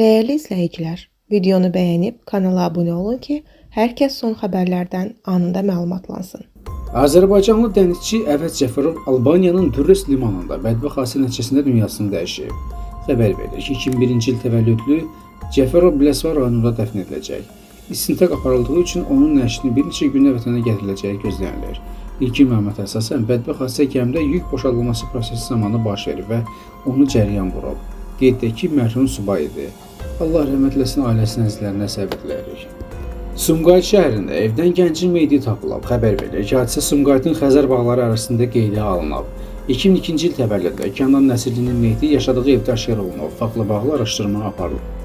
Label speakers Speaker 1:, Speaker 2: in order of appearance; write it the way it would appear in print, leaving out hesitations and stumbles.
Speaker 1: Değerli izləyicilər, videonu bəyənib kanala abunə olun ki, hər kəs son xəbərlərdən anında məlumatlansın.
Speaker 2: Azərbaycanlı dənizçi Əvəz Cəfərov Albaniyanın Durrës limanında bədbəxt hadisə nəticəsində dünyasını dəyişib. Xəbər verilir ki, 2001-ci il təvəllüdlü Cəfərov Biləsuvar rayonunda dəfn ediləcək. İstintaq aparıldığı üçün onun nəşinin bir neçə gündə vətənə gətiriləcəyi gözlənilir. İlkin məlumata əsasən bədbəxt hadisə gəmidə yük boşaldılması prosesi zamanı baş verib və onu cəryan vurub. Qeyd edək ki, mərhum subay idi. Allah rəhmət eləsin, ailəsinin əzizlərinə səbr diləyirik. Sumqayıt şəhərində evdən gəncin meyidi tapılıb. Xəbər verilir ki, hadisə Sumqayıtın Xəzər bağları arasında qeydə alınıb. 2002-ci il təvəllüdlü Kənan Nəsirlinin meyidi yaşadığı evdə aşkar olunub. Faktla bağlı araşdırma aparılıb.